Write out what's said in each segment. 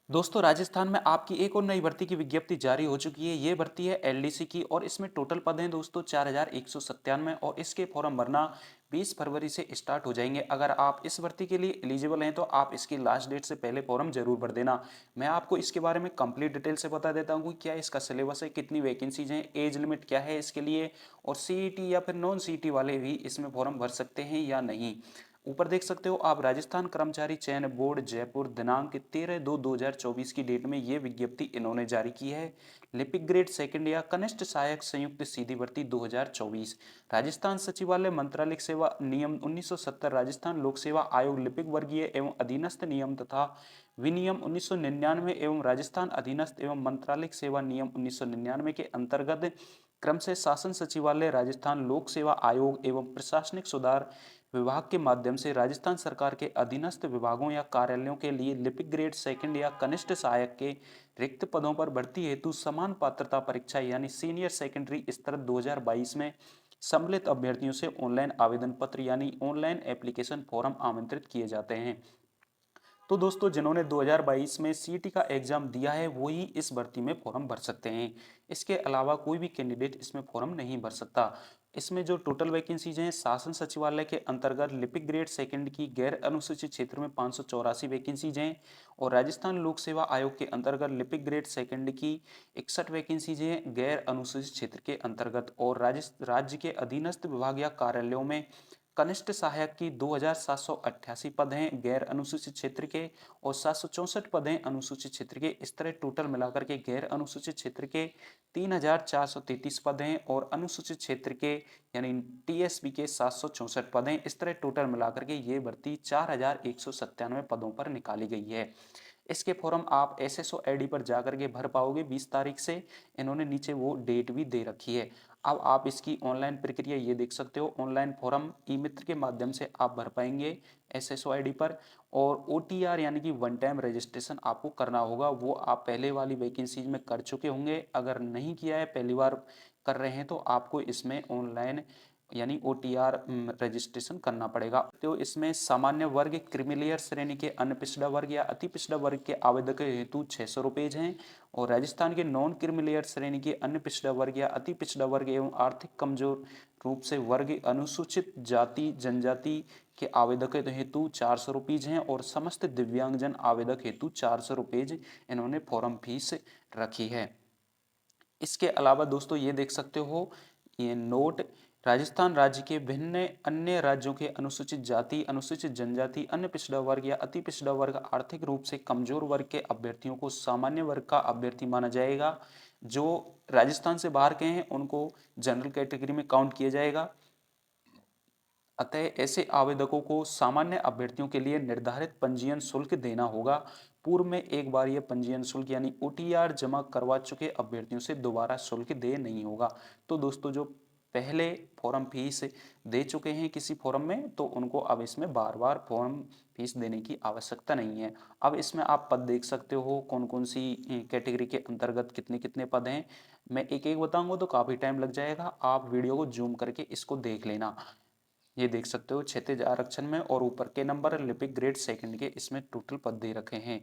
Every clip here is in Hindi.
दोस्तों राजस्थान में आपकी एक और नई भर्ती की विज्ञप्ति जारी हो चुकी है। ये भर्ती है एलडीसी की और इसमें टोटल पद हैं दोस्तों 4197 और इसके फॉर्म भरना 20 फरवरी से स्टार्ट हो जाएंगे। अगर आप इस भर्ती के लिए एलिजिबल हैं तो आप इसकी लास्ट डेट से पहले फॉर्म जरूर भर देना। मैं आपको इसके बारे में कंप्लीट डिटेल से बता देता हूँ कि क्या इसका सिलेबस है, कितनी वैकेंसीज हैं, एज लिमिट क्या है इसके लिए, और सीईटी या फिर नॉन सीईटी वाले भी इसमें फॉर्म भर सकते हैं या नहीं। ऊपर देख सकते हो आप, राजस्थान कर्मचारी चयन बोर्ड जयपुर दिनांक 13/2/2024 की डेट में ये विज्ञप्ति इन्होंने जारी की है। लिपिक ग्रेड सेकंड या कनिष्ठ सहायक संयुक्त सीधी भर्ती 2024। राजस्थान सचिवालय मंत्रालय सेवा नियम 1970, राजस्थान लोक सेवा आयोग लिपिक वर्गीय एवं अधीनस्थ नियम तथा विनियम 1999 एवं राजस्थान अधीनस्थ एवं मंत्रालय सेवा नियम 1999 के अंतर्गत क्रम से शासन सचिवालय राजस्थान लोक सेवा आयोग एवं प्रशासनिक सुधार विभाग के माध्यम से राजस्थान सरकार के अधीनस्थ विभागों या कार्यालयों के लिए लिपिक ग्रेड सेकंड या कनिष्ठ सहायक के रिक्त पदों पर भर्ती हेतु समान पात्रता परीक्षा यानी सीनियर सेकेंडरी स्तर 2022 में सम्मिलित अभ्यर्थियों से ऑनलाइन आवेदन पत्र यानी ऑनलाइन एप्लीकेशन फॉर्म आमंत्रित किए जाते हैं। तो दोस्तों जिन्होंने 2022 में सीईटी का एग्जाम दिया है वो ही इस भर्ती में फॉर्म भर सकते हैं। इसके अलावा कोई भी कैंडिडेट इसमें फॉर्म नहीं भर सकता। इसमें जो टोटल वैकेंसीज हैं, शासन सचिवालय के अंतर्गत लिपिक ग्रेड सेकंड की गैर अनुसूचित क्षेत्र में 584 वैकेंसीज हैं और राजस्थान लोक सेवा आयोग के अंतर्गत लिपिक ग्रेड सेकंड की 61 वैकेंसीज हैं गैर अनुसूचित क्षेत्र के अंतर्गत, और राज्य के अधीनस्थ विभाग या कार्यालयों में कनिष्ठ सहायक की 2788 पद हैं गैर अनुसूचित क्षेत्र के और 764 पद हैं अनुसूचित क्षेत्र के। इस तरह टोटल मिलाकर के गैर अनुसूचित क्षेत्र के 3433 पद हैं और अनुसूचित क्षेत्र के यानी टीएसपी के 764 पद हैं। इस तरह टोटल मिलाकर के ये भर्ती 4197 पदों पर निकाली गई है। इसके फॉर्म आप एसएसओ आईडी पर जाकर के भर पाओगे 20 तारीख से। इन्होंने नीचे वो डेट भी दे रखी है। अब आप इसकी ऑनलाइन प्रक्रिया ये देख सकते हो, ऑनलाइन फॉर्म ई मित्र के माध्यम से आप भर पाएंगे एसएसओ आईडी पर। और ओटीआर यानी कि वन टाइम रजिस्ट्रेशन आपको करना होगा, वो आप पहले वाली वैकेंसीज में कर चुके होंगे। अगर नहीं किया है, पहली बार कर रहे हैं, तो आपको इसमें ऑनलाइन यानी ओटीआर रजिस्ट्रेशन करना पड़ेगा। तो इसमें सामान्य वर्ग, क्रीमिलेयर श्रेणी के अन्य पिछड़ा वर्ग या अति पिछड़ा वर्ग के आवेदकों हेतु 600 रुपये हैं और राजस्थान के नॉन क्रीमिलेयर श्रेणी के अन्य पिछड़ा वर्ग या अति पिछड़ा वर्ग एवं आर्थिक कमजोर रूप से वर्ग अनुसूचित जाति जनजाति के आवेदकों हेतु 400 रुपीज हैं और समस्त दिव्यांगजन आवेदक हेतु 400 रुपीज इन्होंने फॉर्म फीस रखी है। इसके अलावा दोस्तों ये देख सकते हो ये नोट, राजस्थान राज्य के भिन्न अन्य राज्यों के अनुसूचित जाति, अनुसूचित जनजाति, अन्य पिछड़ा वर्ग या अति पिछड़ा वर्ग, आर्थिक रूप से कमजोर वर्ग के अभ्यर्थियों को सामान्य वर्ग का अभ्यर्थी माना जाएगा। जो राजस्थान से बाहर के हैं उनको जनरल कैटेगरी में काउंट किया जाएगा। अतः ऐसे आवेदकों को सामान्य अभ्यर्थियों के लिए निर्धारित पंजीयन शुल्क देना होगा। पूर्व में एक बार यह पंजीयन शुल्क यानी ओटीआर जमा करवा चुके अभ्यर्थियों से दोबारा शुल्क दे नहीं होगा। तो दोस्तों जो पहले फॉर्म फीस दे चुके हैं किसी फॉर्म में, तो उनको अब इसमें बार बार फॉर्म फीस देने की आवश्यकता नहीं है। अब इसमें आप पद देख सकते हो कौन कौन सी कैटेगरी के अंतर्गत कितने कितने पद हैं। मैं एक एक बताऊंगा तो काफ़ी टाइम लग जाएगा, आप वीडियो को जूम करके इसको देख लेना। ये देख सकते हो क्षैतिज आरक्षण में और ऊपर के नंबर लिपिक ग्रेड सेकंड के इसमें टोटल पद दे रखे हैं।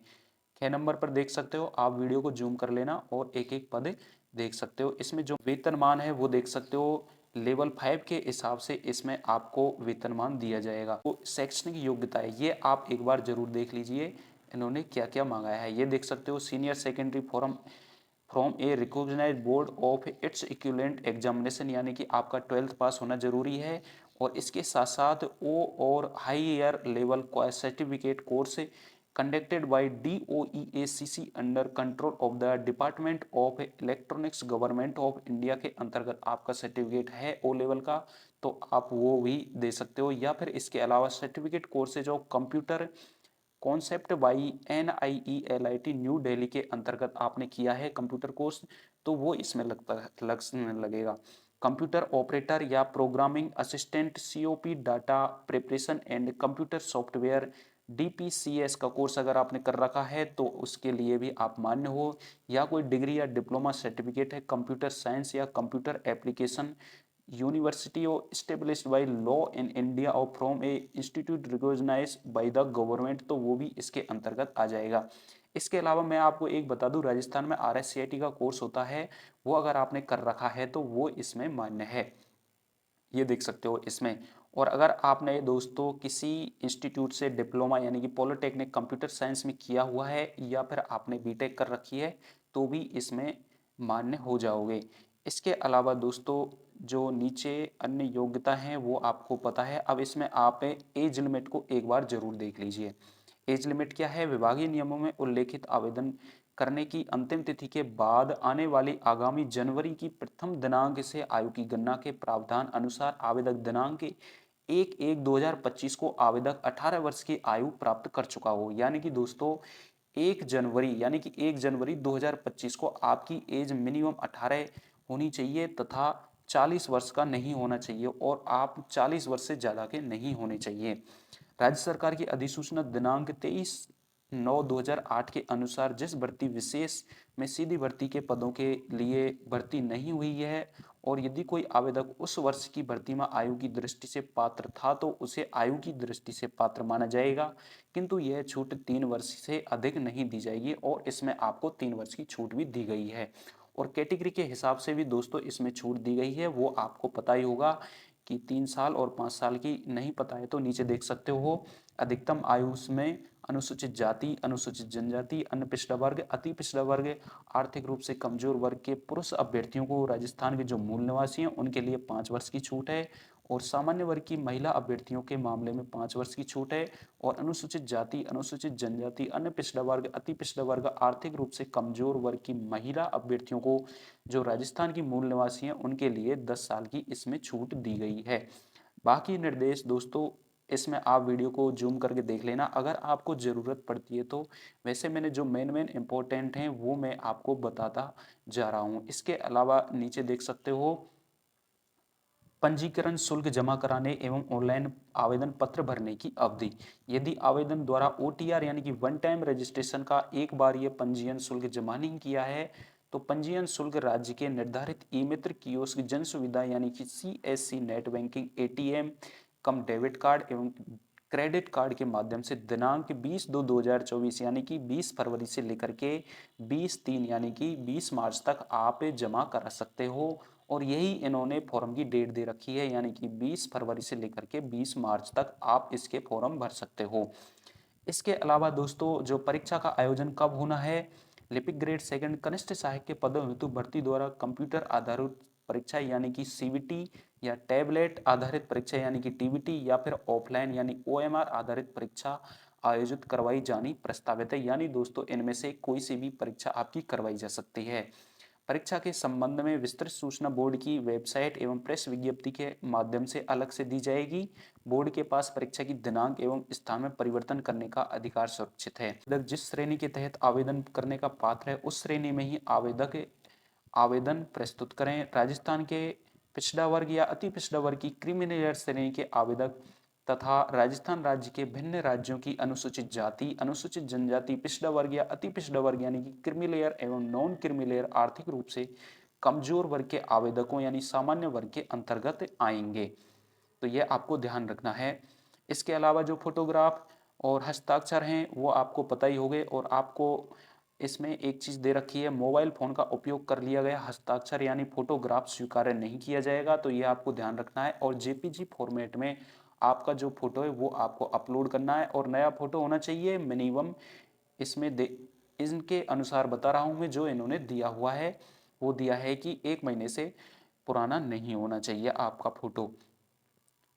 6 नंबर पर देख सकते हो, आप वीडियो को जूम कर लेना और एक एक पद देख सकते हो। इसमें जो वेतनमान है वो देख सकते हो, लेवल 5 के हिसाब से इसमें आपको वेतनमान दिया जाएगा। तो शैक्षणिक योग्यता है ये आप एक बार जरूर देख लीजिए इन्होंने क्या क्या मांगा है। ये देख सकते हो senior secondary form from a recognised board of its equivalent examination, यानी कि आपका 12th पास होना जरूरी है। और इसके साथ साथ ओ और higher level certificate course conducted by DOEACC under control of the department of electronics government of India के अंतर्गत आपका सर्टिफिकेट है ओ लेवल का, तो आप वो भी दे सकते हो। या फिर इसके अलावा certificate courses of computer concept by NIELIT new Delhi के अंतर्गत आपने किया है कंप्यूटर कोर्स, तो वो इसमें लगेगा। कंप्यूटर ऑपरेटर या programming assistant COP data preparation and computer software DPCS का कोर्स अगर आपने कर रखा है तो उसके लिए भी आप मान्य हो। या कोई डिग्री या डिप्लोमा सर्टिफिकेट है कंप्यूटर साइंस या कंप्यूटर एप्लीकेशन यूनिवर्सिटी और established by law in India और from a institute recognized by the government, तो वो भी इसके अंतर्गत आ जाएगा। इसके अलावा मैं आपको एक बता दूं, राजस्थान में RSCIT का कोर्स होता है, वो अगर आपने कर रखा है तो वो इसमें मान्य है, ये देख सकते हो इसमें। और अगर आपने दोस्तों किसी इंस्टीट्यूट से डिप्लोमा यानी कि पॉलिटेक्निक कंप्यूटर साइंस में किया हुआ है या फिर आपने बीटेक कर रखी है तो भी इसमें मान्य हो जाओगे। इसके अलावा दोस्तों जो नीचे अन्य योग्यता हैं वो आपको पता है। अब इसमें आप एज लिमिट को एक बार जरूर देख लीजिए। एज लिमिट क्या है? विभागीय नियमों में उल्लेखित आवेदन करने की अंतिम तिथि के बाद आने वाली आगामी जनवरी की प्रथम दिनांक से आयु की गणना के प्रावधान अनुसार आवेदक दिनांक 1/1/2025 को आवेदक 18 वर्ष की आयु प्राप्त कर चुका हो। यानी कि दोस्तों 1 जनवरी 2025 को आपकी एज मिनिमम 18 होनी चाहिए तथा 40 वर्ष का नहीं होना चाहिए और आप 40 वर्ष से ज़्यादा के नहीं होने चाहिए। राज्य सरकार की अधिसूचना दिनांक 23/9/2008 के अनुसार जिस भर्ती विशेष में सीधी भर्ती के पदों के लिए भर्ती नहीं हुई है और यदि कोई आवेदक उस वर्ष की भर्ती में आयु की दृष्टि से पात्र था तो उसे आयु की दृष्टि से पात्र माना जाएगा, किंतु यह छूट 3 वर्ष से अधिक नहीं दी जाएगी और इसमें आपको 3 वर्ष की छूट भी दी गई है। और कैटेगरी के हिसाब से भी दोस्तों इसमें छूट दी गई है, वो आपको पता ही होगा कि 3 साल और 5 साल की। नहीं पता है तो नीचे देख सकते हो। अधिकतम आयु में अनुसूचित जाति, अनुसूचित जनजाति, अन्य पिछड़ा वर्ग, अति पिछड़ा वर्ग, आर्थिक रूप से कमजोर वर्ग के पुरुष अभ्यर्थियों को, राजस्थान के जो मूल निवासी हैं उनके लिए 5 वर्ष की छूट है और सामान्य वर्ग की महिला अभ्यर्थियों के मामले में 5 वर्ष की छूट है। और अनुसूचित जाति, अनुसूचित जनजाति, अन्य पिछड़ा वर्ग, अति पिछड़ा वर्ग, आर्थिक रूप से कमजोर वर्ग की महिला अभ्यर्थियों को जो राजस्थान की मूल निवासी हैं उनके लिए 10 साल की इसमें छूट दी गई है। बाकी निर्देश दोस्तों इसमें आप वीडियो को जूम करके देख लेना अगर आपको ज़रूरत पड़ती है तो। वैसे मैंने जो मेन इंपॉर्टेंट हैं वो मैं आपको बताता जा रहा हूँ। इसके अलावा नीचे देख सकते हो पंजीकरण शुल्क जमा कराने एवं ऑनलाइन आवेदन पत्र भरने की अवधि। यदि आवेदन द्वारा OTR यानी कि वन टाइम रजिस्ट्रेशन का एक बार ये पंजीयन शुल्क जमा नहीं किया है तो पंजीयन शुल्क राज्य के निर्धारित ई मित्र कियोस्क जन सुविधा यानी कि CSC नेट बैंकिंग ATM कम डेबिट कार्ड एवं क्रेडिट कार्ड के माध्यम से दिनांक 20/2/2024 यानी कि 20 फरवरी से लेकर के 20/3 यानी कि 20 मार्च तक आप जमा करा सकते हो। और यही इन्होंने फॉर्म की डेट दे रखी है यानी कि 20 फरवरी से लेकर के 20 मार्च तक आप इसके फॉर्म भर सकते हो। इसके अलावा दोस्तों जो परीक्षा का आयोजन कब होना है? लिपिक ग्रेड सेकंड कनिष्ठ सहायक के पदों हेतु भर्ती द्वारा कंप्यूटर आधारित परीक्षा यानी कि CBT या टैबलेट आधारित परीक्षा यानी कि TBT या फिर ऑफलाइन यानी OMR आधारित परीक्षा आयोजित करवाई जानी प्रस्तावित है। यानी दोस्तों इनमें से कोई सी भी परीक्षा आपकी करवाई जा सकती है। परीक्षा के संबंध में विस्तृत सूचना बोर्ड की वेबसाइट एवं प्रेस विज्ञप्ति के माध्यम से अलग से दी जाएगी। बोर्ड के पास परीक्षा की दिनांक एवं स्थान में परिवर्तन करने का अधिकार सुरक्षित है। आवेदक जिस श्रेणी के तहत आवेदन करने का पात्र है उस श्रेणी में ही आवेदक आवेदन प्रस्तुत करें। राजस्थान के पिछड़ा वर्ग या अति पिछड़ा वर्ग की क्रिमिनल श्रेणी के आवेदक तथा राजस्थान राज्य के भिन्न राज्यों की अनुसूचित जाति, अनुसूचित जनजाति, पिछड़ा वर्ग या अति पिछड़ा वर्ग यानी कि क्रीमी लेयर एवं नॉन क्रीमी लेयर आर्थिक रूप से कमजोर वर्ग के आवेदकों यानी सामान्य वर्ग के अंतर्गत आएंगे। तो यह आपको ध्यान रखना है। इसके अलावा जो फोटोग्राफ और हस्ताक्षर हैं वो आपको पता ही होंगे और आपको इसमें एक चीज़ दे रखी है, मोबाइल फ़ोन का उपयोग कर लिया गया हस्ताक्षर यानी फोटोग्राफ स्वीकार्य नहीं किया जाएगा। तो ये आपको ध्यान रखना है और JPG फॉर्मेट में आपका जो फोटो है वो आपको अपलोड करना है और नया फोटो होना चाहिए मिनिमम। इसमें इनके अनुसार बता रहा हूँ मैं, जो इन्होंने दिया हुआ है वो दिया है कि 1 महीने से पुराना नहीं होना चाहिए आपका फोटो।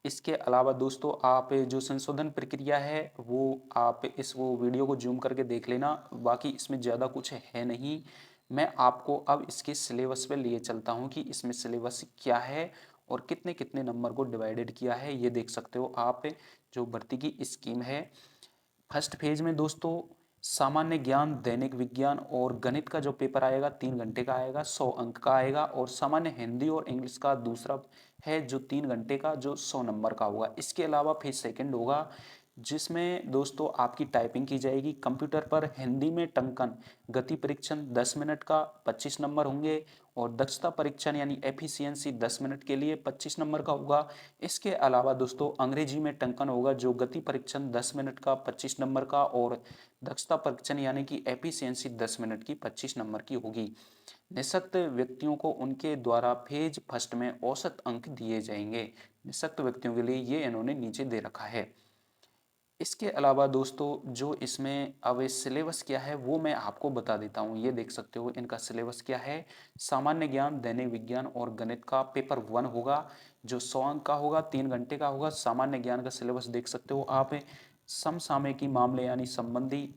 इसके अलावा दोस्तों आप जो संशोधन प्रक्रिया है वो आप इस वो वीडियो को जूम करके देख लेना, बाकी इसमें ज़्यादा कुछ है नहीं। मैं आपको अब इसके सिलेबस पे लिए चलता हूँ कि इसमें सिलेबस क्या है और कितने कितने नंबर को डिवाइडेड किया है, ये देख सकते हो आप। जो भर्ती की स्कीम है फर्स्ट फेज में दोस्तों सामान्य ज्ञान, दैनिक विज्ञान और गणित का जो पेपर आएगा 3 घंटे का आएगा, 100 अंक का आएगा। और सामान्य हिंदी और इंग्लिश का दूसरा है जो 3 घंटे का, जो 100 नंबर का होगा। इसके अलावा फेज सेकंड होगा जिसमें दोस्तों आपकी टाइपिंग की जाएगी कंप्यूटर पर। हिंदी में टंकन गति परीक्षण 10 मिनट का 25 नंबर होंगे, और दक्षता परीक्षण यानी एफिशिएंसी 10 मिनट के लिए 25 नंबर का होगा। इसके अलावा दोस्तों अंग्रेजी में टंकन होगा, जो गति परीक्षण 10 मिनट का 25 नंबर का, और दक्षता परीक्षण यानी कि एफिशिएंसी 10 मिनट की 25 नंबर की होगी। निःशक्त व्यक्तियों को उनके द्वारा फेज फर्स्ट में औसत अंक दिए जाएंगे। निःशक्त व्यक्तियों के लिए ये इन्होंने नीचे दे रखा है। इसके अलावा दोस्तों जो इसमें अब सिलेबस क्या है वो मैं आपको बता देता हूँ। ये देख सकते हो इनका सिलेबस क्या है। सामान्य ज्ञान, दैनिक विज्ञान और गणित का पेपर 1 होगा, जो 100 अंक का होगा, 3 घंटे का होगा। सामान्य ज्ञान का सिलेबस देख सकते हो आप। समसामयिकी मामले यानी संबंधी,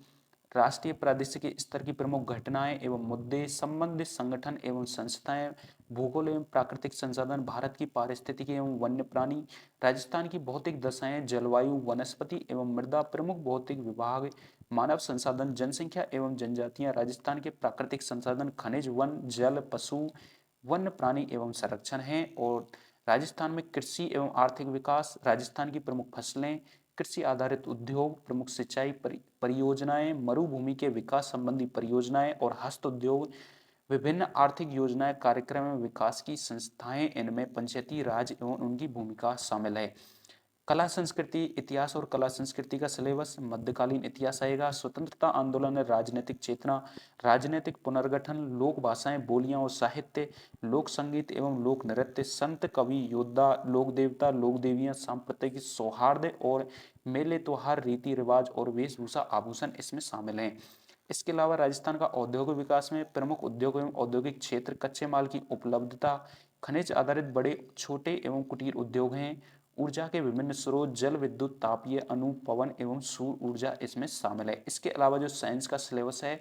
राष्ट्रीय प्रादेशिक स्तर की प्रमुख घटनाएं एवं मुद्दे, संबंधित संगठन एवं संस्थाएं, भूगोल एवं प्राकृतिक संसाधन, भारत की पारिस्थितिकी एवं वन्य प्राणी, राजस्थान की भौतिक दशाएं, जलवायु, वनस्पति एवं मृदा, प्रमुख भौतिक विभाग, मानव संसाधन, जनसंख्या एवं जनजातियां, राजस्थान के प्राकृतिक संसाधन, खनिज, वन, जल, पशु, वन्य प्राणी एवं संरक्षण है। और राजस्थान में कृषि एवं आर्थिक विकास, राजस्थान की प्रमुख फसलें, कृषि आधारित उद्योग, प्रमुख सिंचाई परियोजनाएं, मरुभूमि के विकास संबंधी परियोजनाएं और हस्त उद्योग, विभिन्न आर्थिक योजनाएं, कार्यक्रम एवं विकास की संस्थाएं, इनमें पंचायती राज एवं उनकी भूमिका शामिल है। कला संस्कृति, इतिहास और कला संस्कृति का सिलेबस, मध्यकालीन इतिहास आएगा, स्वतंत्रता आंदोलन, राजनीतिक चेतना, राजनीतिक पुनर्गठन, लोक भाषाएं, बोलियां और साहित्य, लोक संगीत एवं लोक नृत्य, संत, कवि, योद्धा, लोक देवता, लोक देवियां, सांप्रदायिक सौहार्द और मेले त्योहार, रीति रिवाज और वेशभूषा आभूषण इसमें शामिल हैं। इसके अलावा राजस्थान का औद्योगिक विकास में प्रमुख उद्योग एवं औद्योगिक क्षेत्र, कच्चे माल की उपलब्धता, खनिज आधारित बड़े, छोटे एवं कुटीर उद्योग हैं, ऊर्जा के विभिन्न स्रोत, जल, विद्युत, तापीय, अणु, पवन एवं सौर ऊर्जा इसमें शामिल है। इसके अलावा जो साइंस का सिलेबस है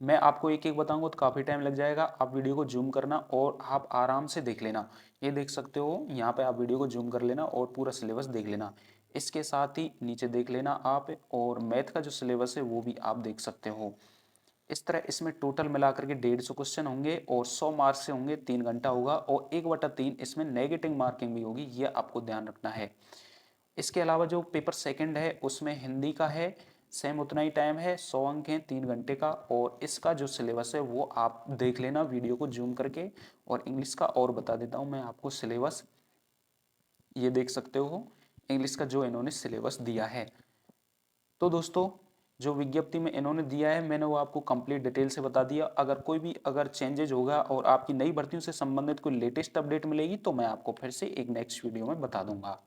मैं आपको एक एक बताऊंगा तो काफ़ी टाइम लग जाएगा। आप वीडियो को जूम करना और आप आराम से देख लेना। ये देख सकते हो यहाँ पे आप वीडियो को जूम कर लेना और पूरा सिलेबस देख लेना। इसके साथ ही नीचे देख लेना आप, और मैथ का जो सिलेबस है वो भी आप देख सकते हो। इस तरह इसमें टोटल मिलाकर के 150 क्वेश्चन होंगे और 100 मार्क्स से होंगे, 3 घंटा होगा, और 1/3 इसमें नेगेटिव मार्किंग भी होगी, ये आपको ध्यान रखना है। इसके अलावा जो पेपर सेकंड है उसमें हिंदी का है, सेम उतना ही टाइम है, 100 अंक हैं, 3 घंटे का, और इसका जो सिलेबस है वो आप देख लेना वीडियो को जूम करके। और इंग्लिश का और बता देता हूँ मैं आपको सिलेबस, ये देख सकते हो इंग्लिश का जो इन्होंने सिलेबस दिया है। तो दोस्तों जो विज्ञप्ति में इन्होंने दिया है मैंने वो आपको कंप्लीट डिटेल से बता दिया। अगर चेंजेज होगा और आपकी नई भर्तियों से संबंधित कोई लेटेस्ट अपडेट मिलेगी तो मैं आपको फिर से एक नेक्स्ट वीडियो में बता दूंगा।